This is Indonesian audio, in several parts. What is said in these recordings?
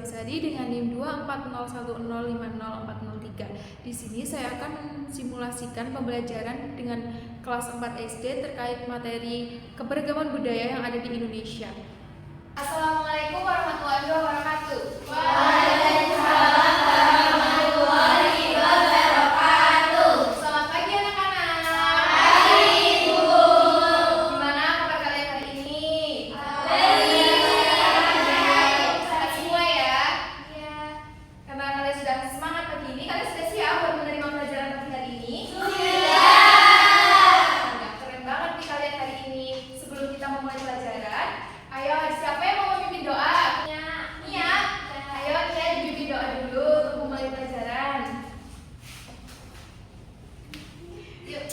Samsari dengan NIM 24010504003. Di sini saya akan mensimulasikan pembelajaran dengan kelas 4 SD terkait materi keberagaman budaya yang ada di Indonesia. Assalamualaikum warahmatullahi wabarakatuh. Waalaikumsalam warahmatullahi wabarakatuh. Selamat pagi anak-anak. Pagi, Bu. Gimana kabar kalian hari ini? Baik. Sehat semua ya? Iya. Karena kalian sudah semangat pagi ini, kalian sudah siap buat menerima pelajaran pagi hari ini? Sudah. Nah, keren banget nih kalian hari ini. Sebelum kita memulai pelajaran, ayo siapa yang mau memimpin doa? Nia. Ayo Nia pimpin doa dulu untuk memulai pelajaran. Yuk.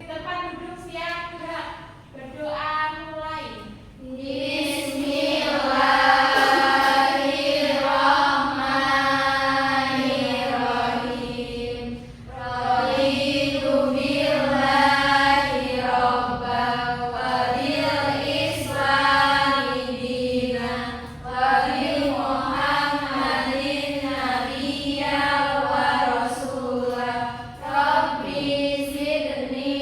Depan duduk siap gerak. Berdoa mulai. Bismillahirrahmanirrahim. Raditu billahi robban wa bil islami dinan wa bi Muhammadin nabiyyan wa rasulah. Rabbi zidni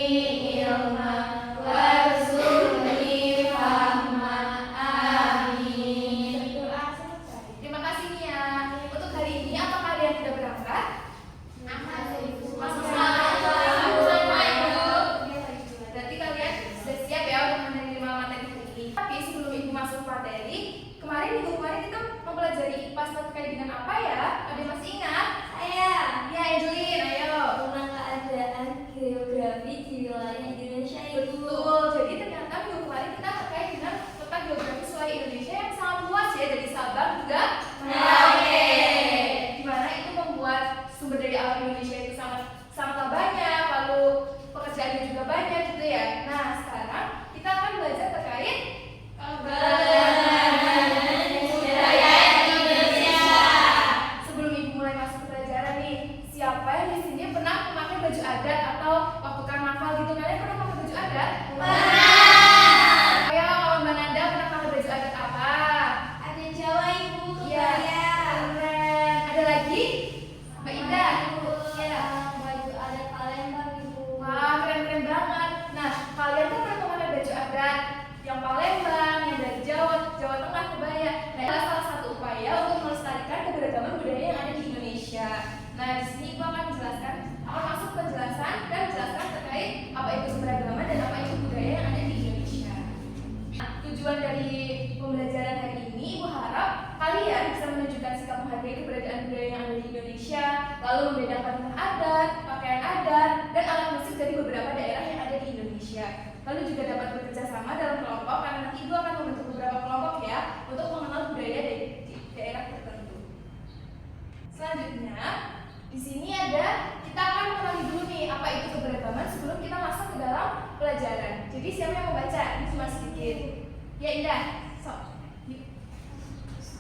ilma warzuqni fahma. Amin. Berdoa selesai. Terima kasih Nia. Untuk hari ini apa kalian sudah berangkat? Berarti kalian sudah siap ya untuk menerima materi hari ini. Tapi sebelum Ibu masuk materi, minggu kemarin kita mempelajari IPA terkait dengan apa ya? Ada yang masih ingat? Saya Ya, Angelin, ayo. tentang keadaan geografi di wilayah Indonesia, Ibu. Betul. Jadi ternyata minggu kemarin kita terkait dengan tentang geografi wilayah Indonesia yang sangat luas ya, dari Sabang juga Merauke. di mana itu membuat sumber daya alam Indonesia itu sangatlah banyak, lalu pekerjaannya juga banyak gitu ya. Nah, sekarang kita akan belajar terkait Budaya Indonesia. Sebelum Ibu mulai masuk ke pelajaran nih, siapa yang di sini pernah memakai baju adat atau waktu karnaval gitu? Kalian pernah pakai baju adat? Pernah. Ayo, kalau Mbak Nanda pernah pakai baju adat apa? Ada Jawa, Ibu. Iya, keren. Ada lagi? Mbak Ida? Iya. Baju adat Palembang, Ibu. Wah, keren-keren banget. Nah, kalian tuh pernah memakai baju adat yang Palembang, yang dari Jawa Tengah, kebaya. Nah, itu salah satu upaya untuk melestarikan keberagaman budaya yang ada di Indonesia. Nah, di sini Ibu akan masuk penjelasan dan menjelaskan terkait apa itu keberagaman dan apa itu budaya yang ada di Indonesia. Nah, tujuan dari pembelajaran hari ini, Ibu harap kalian bisa menunjukkan sikap menghargai keberadaan budaya yang ada di Indonesia, lalu membedakan adat, pakaian adat, dan alat musik dari beberapa daerah yang ada di Indonesia. Lalu juga dapat bekerja sama dalam kelompok, karena nanti Ibu akan membentuk beberapa kelompok ya, untuk mengenal budaya dari daerah tertentu. Selanjutnya, di sini kita akan mengenali dulu nih apa itu keberagaman sebelum kita masuk ke dalam pelajaran. Jadi siapa yang membaca? Ini cuma sedikit. Ya Indah, sok.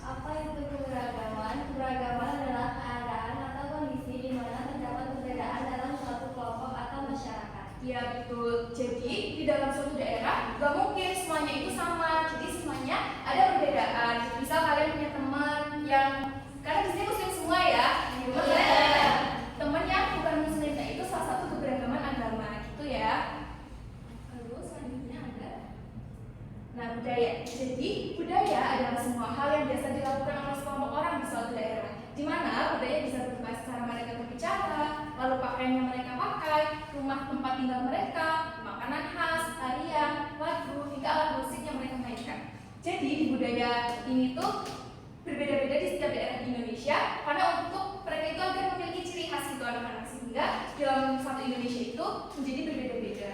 Apa itu keberagaman? Keberagaman adalah keadaan atau kondisi di mana terdapat perbedaan dalam suatu kelompok atau masyarakat. Ya betul. Jadi di dalam suatu daerah gak mungkin semuanya itu sama. Jadi semuanya ada perbedaan. Misal kalian punya teman yang, karena di sini muslim semua ya. Teman yang bukan muslim, nah itu salah satu keberagaman agama gitu ya. Lalu selanjutnya ada budaya. Jadi budaya adalah semua hal yang biasa dilakukan oleh sekelompok orang di suatu daerah. Di mana budaya bisa berupa cara mereka berbicara, lalu pakaian yang mereka pakai, rumah tempat tinggal mereka, makanan khas, tarian, lagu, hingga alat musik yang mereka mainkan. Jadi di budaya ini tuh berbeda-beda di setiap daerah di Indonesia, karena untuk mereka itu agar memiliki ciri khas itu anak-anak, sehingga dalam satu Indonesia itu menjadi berbeda-beda.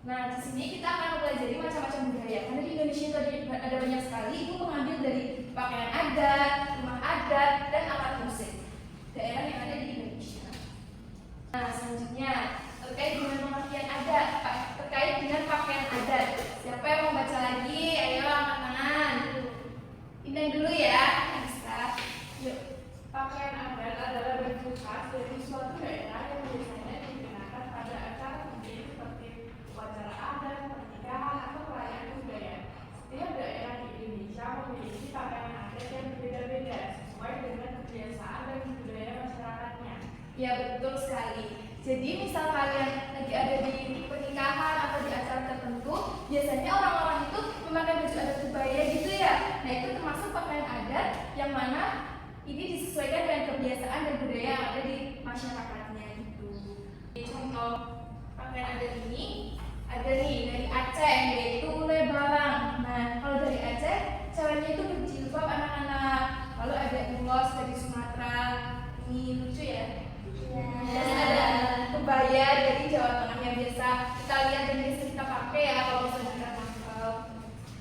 Nah, di sini kita akan mempelajari macam-macam budaya. Karena di Indonesia itu ada banyak sekali, itu mengambil dari pakaian adat, rumah adat, dan alat musik daerah yang ada di Indonesia. Nah, selanjutnya terkait dengan pengertian adat, terkait dengan pakaian adat. Siapa yang mau baca lagi? Ayo angkat tangan. Indah dulu ya, bisa. Yuk. Pakaian adat adalah bentuk khas dari suatu daerah yang biasanya digunakan pada acara penting seperti upacara adat, pernikahan, atau perayaan budaya. Setiap daerah di Indonesia memiliki pakaian Ya betul sekali. Jadi misal kalian lagi ada di pernikahan atau di acara tertentu, biasanya orang-orang itu memakai baju adat kebaya gitu ya. Nah itu termasuk pakaian adat yang mana ini disesuaikan dengan kebiasaan dan budaya yang ada di masyarakatnya gitu. Contoh pakaian adat ini ada nih dari Aceh, yaitu ule barang. Nah kalau dari Aceh, ceweknya itu berjilbab anak-anak. Lalu ada ulos dari Sumatera, ini lucu ya. Dan ada kebaya dari Jawa Tengah yang biasa kita lihat dan biasa kita pakai ya kalau misalnya kita mangkal.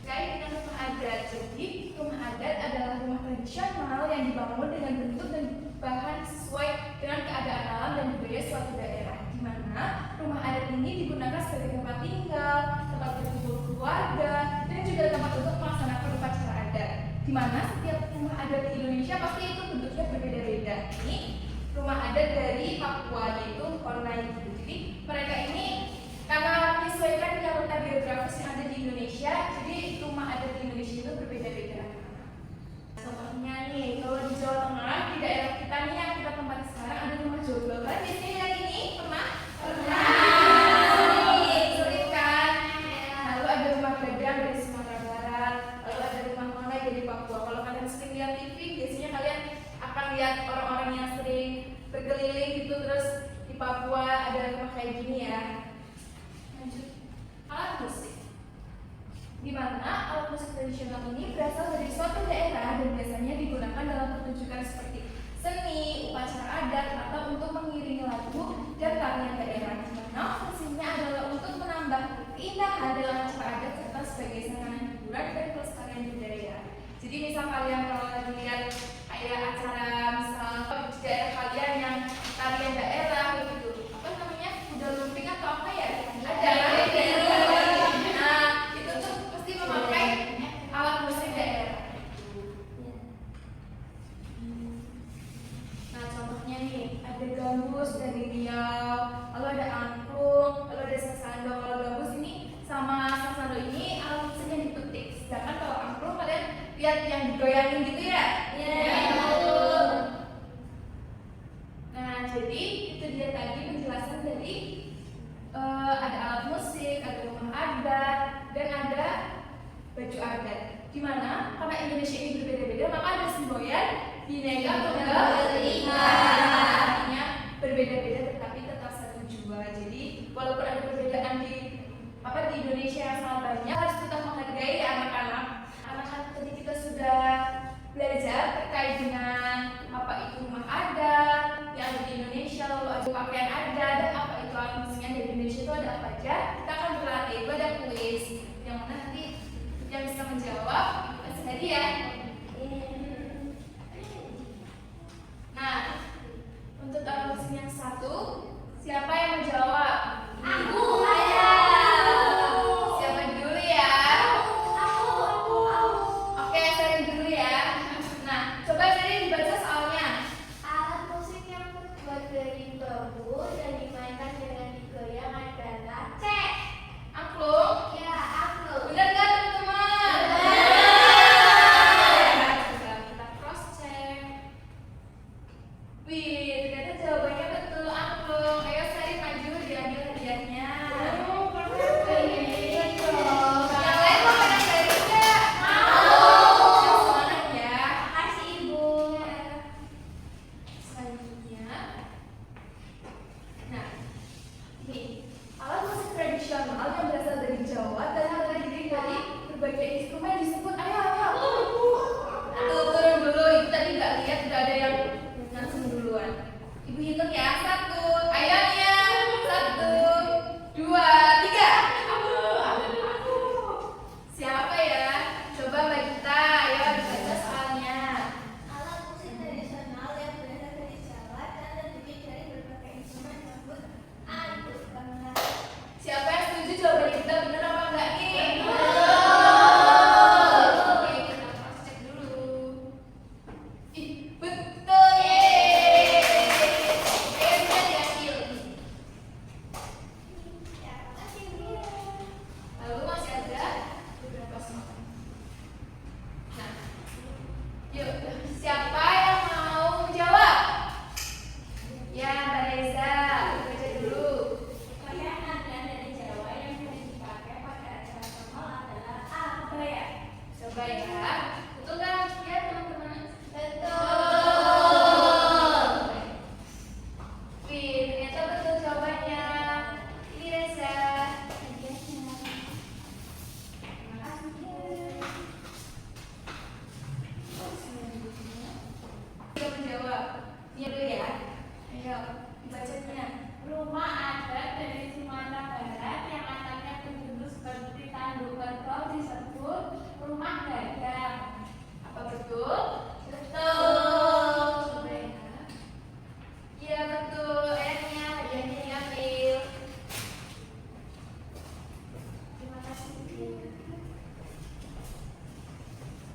Terkait dengan rumah adat, jadi rumah adat adalah rumah tradisional yang dibangun dengan bentuk dan bahan sesuai dengan keadaan alam dan budaya suatu daerah. Di mana rumah adat ini digunakan sebagai tempat tinggal, tempat berkumpul keluarga, dan juga tempat untuk melaksanakan upacara adat. Di mana setiap rumah adat di Indonesia pasti itu bentuknya berbeda-beda. Ini rumah adat dari Papua, yaitu Honai. Jadi mereka ini karena menyesuaikan dengan letak geografis yang ada di Indonesia, jadi rumah adat di Indonesia itu berbeda-beda. Contohnya nih, kalau di Jawa Tengah, di daerah kita nih yang kita tempati sekarang ada rumah joglo kan? Biasanya yang ini pernah? Sulit kan? Lalu ada rumah gadang dari Sumatera Barat, lalu ada rumah Honai dari Papua. Kalau kalian sering lihat TV, biasanya kalian akan lihat orang-orang yang sering berkeliling gitu, terus di Papua ada rumah kayak gini ya. Lanjut, alat musik. Di mana alat musik tradisional ini berasal dari suatu daerah dan biasanya digunakan dalam pertunjukan seperti seni, upacara adat, atau untuk mengiringi lagu dan tarian daerah. Di mana fungsinya adalah untuk menambah keindahan dalam acara adat serta sebagai sarana hiburan dan pelestarian budaya. Jadi misal kalian kalau lagi lihat kayak acara misal di daerah kalian yang tarian daerah gitu, apa namanya, kuda lumping atau apa ya, ada nah itu tuh pasti memakai alat musik daerah. Nah contohnya nih ada gambus dari Riau, lalu ada angklung, lalu ada sasando. Kalau gambus ini sama sasando ini alat musik yang dipetik, sedangkan kalau angklung kalian lihat yang digoyangin gitu ya. Nah, jadi itu dia tadi penjelasan dari ada alat musik, ada rumah adat, dan ada baju adat. Dimana karena Indonesia ini berbeda-beda, maka ada semboyan Bhinneka Tunggal Ika. Artinya berbeda-beda tetapi tetap satu jua. Jadi walaupun ada perbedaan di Indonesia yang sangat banyak, harus tetap menghargai ya anak-anak. Anak-anak tadi kita sudah belajar terkait dengan apa itu rumah adat yang ada di Indonesia, lalu ada pakaian adat, dan apa itu alat musik yang ada di Indonesia itu ada apa aja. Kita akan berlatih, itu ada kuis yang mana nanti yang bisa menjawab kasih hadiah. Nah, untuk alat musik yang satu, siapa yang menjawab? Aku. Siapa dulu ya? Aku. Oke, saya dulu ya. Nah, coba jadi dibaca soalnya. Alat musik yang terbuat dari bambu dan dimainkan dengan digoyang adalah cek. Angklung. Ya, aku. Benar nggak teman-teman? Benar. Coba kita cross check. Wih, ternyata jawabannya betul, angklung. Ayo Sari maju betul? Betul. Coba ya. Iya betul. Akhirnya hadiahnya diambil. Terima kasih.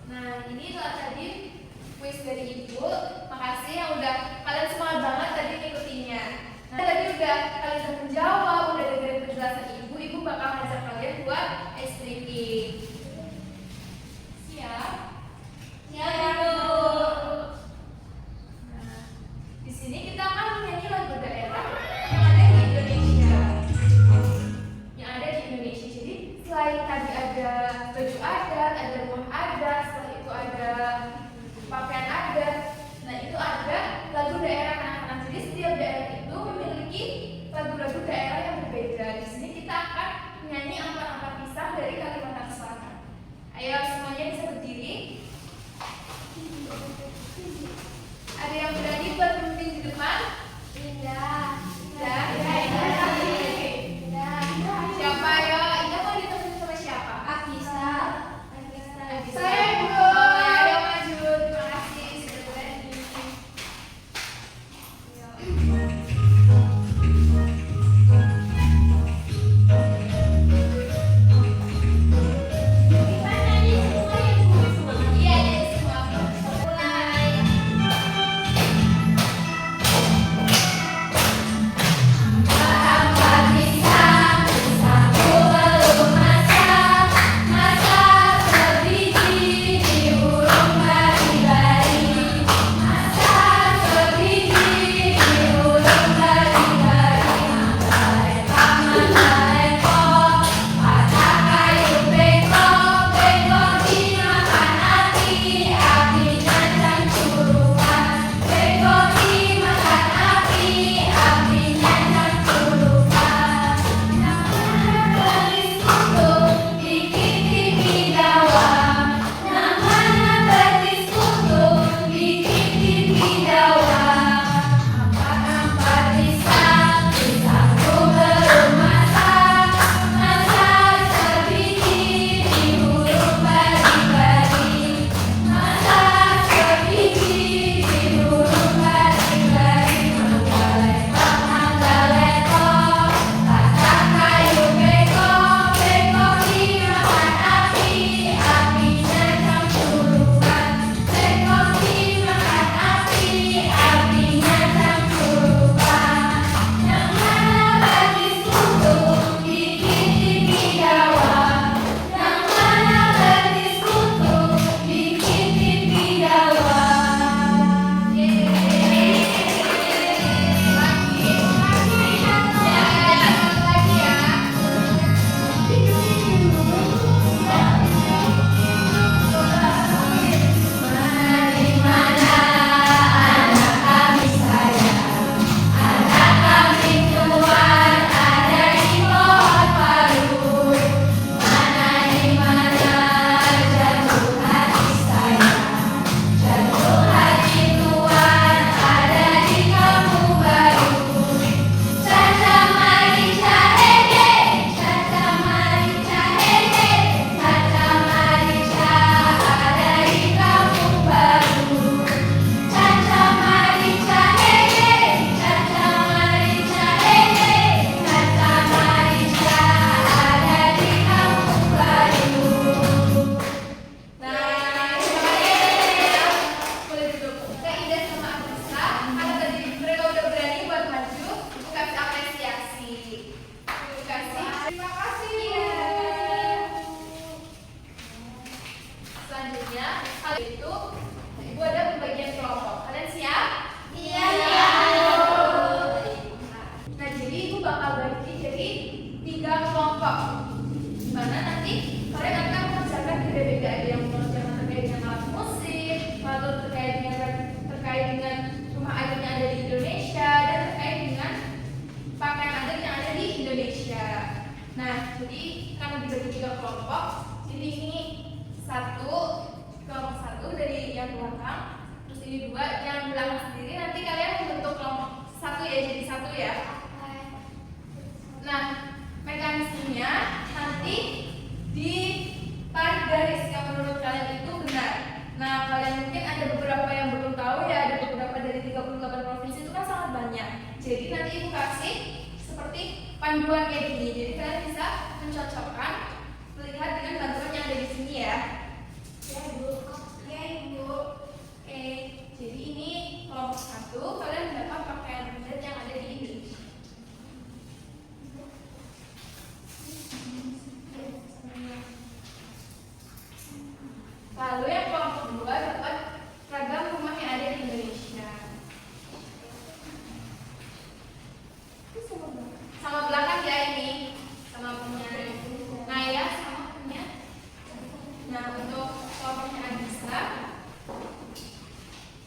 Nah, ini adalah tadi kuis dari Ibu. Makasih yang udah kalian semangat banget tadi ngikutinnya. Nah, tadi kalian udah menjawab, udah dengerin penjelasan Ibu. Ibu bakal ngajak kalian buat ice drinking. Siap? Siap, Ibu. Nah, di sini kita akan menyanyi lagu daerah yang ada di Indonesia. Yang ada di Indonesia. Jadi selain tadi ada baju adat, ada rumah adat, setelah itu ada pakaian adat. Nah itu ada lagu daerah anak-anak. Jadi setiap daerah itu memiliki lagu-lagu daerah yang berbeda. Di sini kita akan menyanyi angkat-angkat pisang dari Kalimantan Selatan. Ayo semuanya bisa berdiri. Ada yang berani buat memimpin di depan? Indah. Indah, siapa ya? Indah mau ditemenin sama siapa? Akisa. Saya Ibu. Ayo maju. Terima kasih sudah berani. Kita nyanyi semua ya, Bu. Iya, jadi semua mulai. Nah, kalian mungkin ada beberapa yang belum tahu ya, ada beberapa dari 38 provinsi itu kan sangat banyak. Jadi nanti Ibu kasih seperti panduan kayak gini. Jadi kalian bisa mencocokkan melihat dengan bantuan yang ada di sini ya. Ya, Bu. Ya, Ibu. Oke. Jadi ini kelompok 1, kalian mendapat pakaian branded yang ada di Indonesia. Lalu yang kelompok 2 dapat ragam rumah yang ada di Indonesia. Sama belakang ya ini, sama punya Naya, sama punya. Nah, untuk kelompoknya Adisa,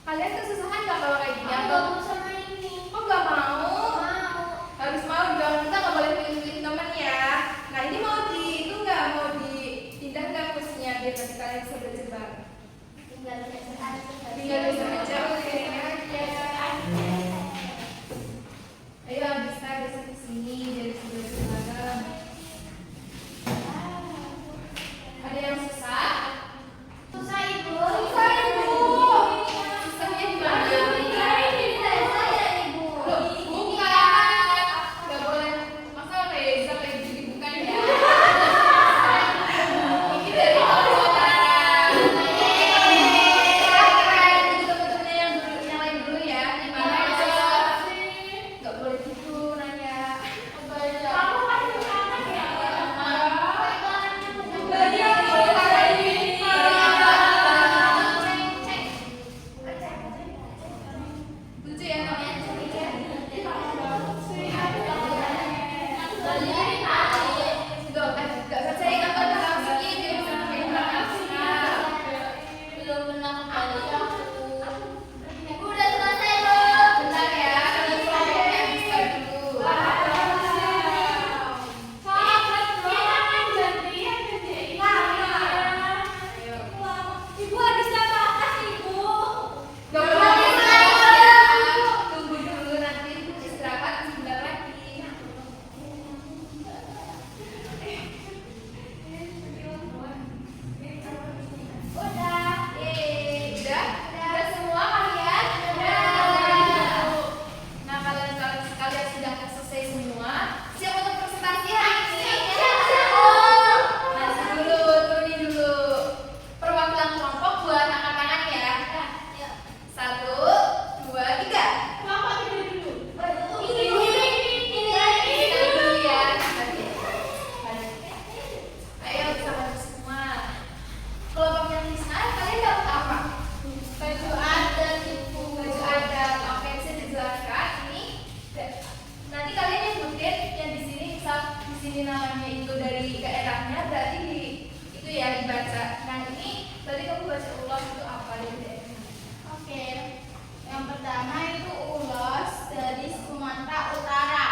kalian kesusahan nggak kalau kayak gini? Atau sama ini. kok nggak mau? Mau. Harus mau dong, kita nggak boleh pilih-pilih teman ya. Nah, ini mau itu nggak mau dipindah nggak kursinya biar nanti kalian bisa belajar bareng. Tinggal belajar aja. Tinggal bisa baca aja. Ayo bisa geser ke sini dari sebelah sebelah. Ada yang susah? Susah, Ibu. Susah, Ibu. Susahnya gimana? Loh, bukan. Nggak boleh. Masa Reza kayak gitu dibukan ya? Ini dari orang. Teman-temannya yang lain dulu ya. Gimana ya? Nggak boleh gitu nanya. Kamu masih anak ya? Lucu ya namanya? Nggak percaya apa dalam segi dia bisa main Belum pernah kembali aku. Ibu udah selesai, Bu. bentar ya, kelompoknya bisa dulu. Ayo. Ibu habis makan, Ibu. Nggak boleh istirahat. Tunggu dulu nanti istirahat sebentar lagi. Udah. Udah semua kalian? Udah. Nah, kalian sudah selesai semua. Siap untuk presentasi hari ini? Nah, turunin dulu. Perwakilan kelompok buat angkat tangan ya. 1, 2, 3. Ini dulu ya. Ayo kita bantu semua. Kelompoknya Tisna, kalian dapat apa? Baju adat, Ibu. Baju adat. Oke, bisa dijelaskan ini. Nanti kalian nyebutin yang di sini, misal di sini namanya itu dari daerahnya, berarti itu ya dibaca. Nah, ini tadi kamu baca ulang itu apa dari daerahnya? Oke. Yang pertama itu ulos dari Sumatera Utara.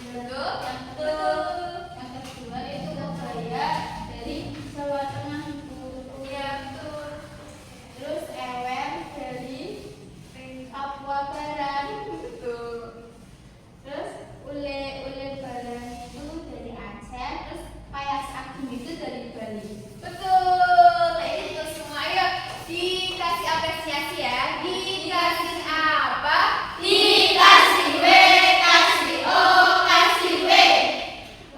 Betul? Yang kedua itu kebaya dari Jawa Tengah, Ibu. Iya, betul. Terus ewer dari Papua Barat. Betul. Terus ule baran itu dari Aceh. Terus payas agung itu dari Bali. Betul. Nah, ini betul semua. Ayo dikasih apresiasi ya. Dikasih apa? Dikasih W, kasih O, kasih W.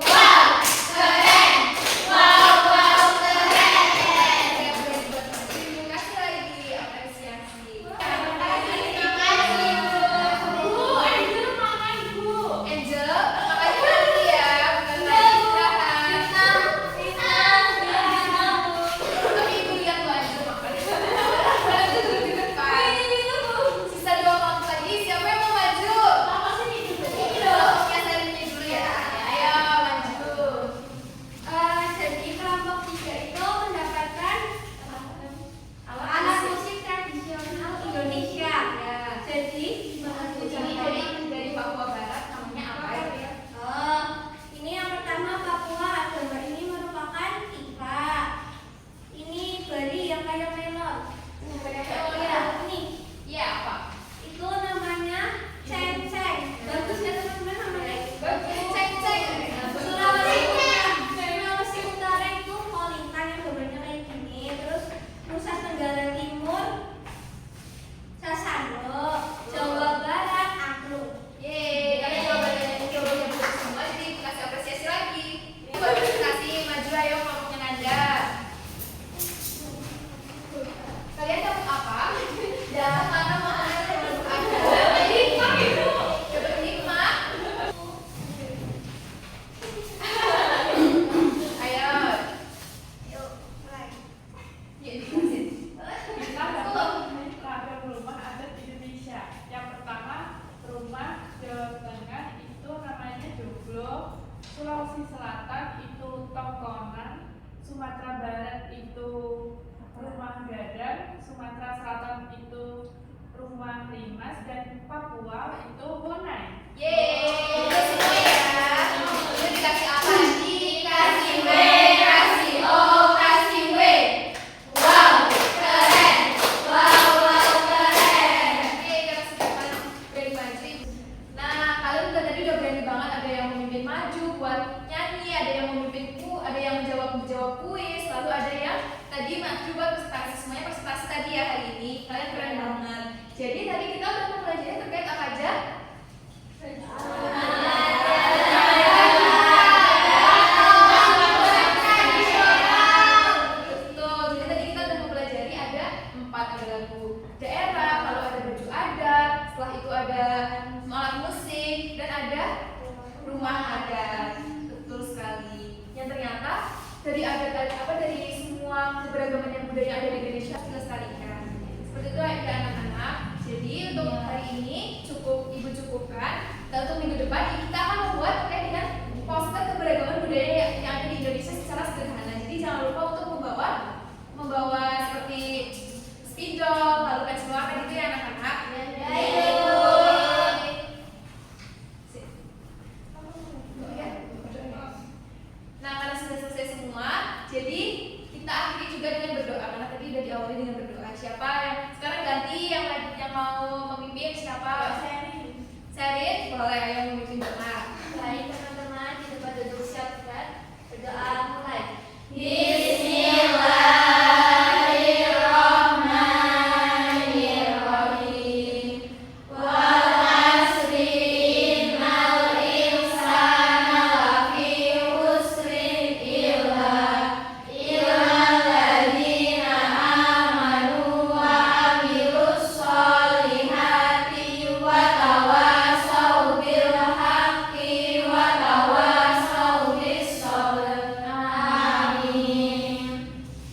Wow, keren. Wow, keren. Terima kasih lagi apresiasi. Terima kasih, Bu. Angel mana Ibu? Angel, makanya nanti ya, bukan lagi istirahat. Tapi ibu lihat lo Angel makan. Kalian tuh duduk di depan. ya hari ini. Kalian keren banget. Jadi tadi kita udah mempelajari terkait apa aja? Betul. Jadi tadi kita udah mempelajari ada 4, ada lagu daerah, lalu ada baju adat, setelah itu ada alat musik dan ada rumah adat. Betul sekali. Yang ternyata dari adat dari semua keberagaman yang budaya yang ada di Indonesia harus dilestarikan. Seperti itu ya anak-anak. Jadi untuk hari ini ibu cukupkan. Dan untuk minggu depan kita akan membuat terkait dengan poster keberagaman budaya yang ada di Indonesia secara sederhana. Jadi jangan lupa untuk membawa seperti spidol, lalu pensil warna gitu ya anak-anak. Nah, karena sudah selesai semua, jadi kita akhiri juga dengan berdoa. Karena tadi udah diawali dengan berdoa. Siapa yang sekarang ganti yang mau memimpin siapa? Sherin, boleh yang memimpin doa. Baik teman-teman, di tempat duduk siapkan. Berdoa mulai.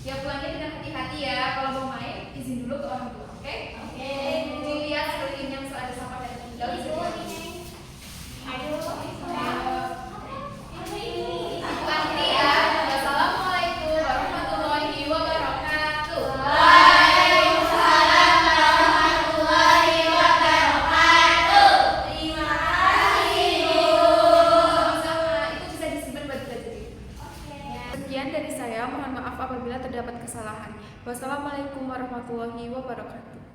Ya pulangnya dengan hati-hati ya. Kalau mau main, izin dulu ke orang tua, oke? Oke. Dilihat seperti ini yang ada sampah dan tinggal di sini. Akhiri ya. Wassalamualaikum warahmatullahi wabarakatuh. Terima kasih. Sama-sama. Itu bisa disimpan buat belajar. Sekian dari saya, mohon maaf apabila terdapat kesalahan. Wassalamualaikum warahmatullahi wabarakatuh.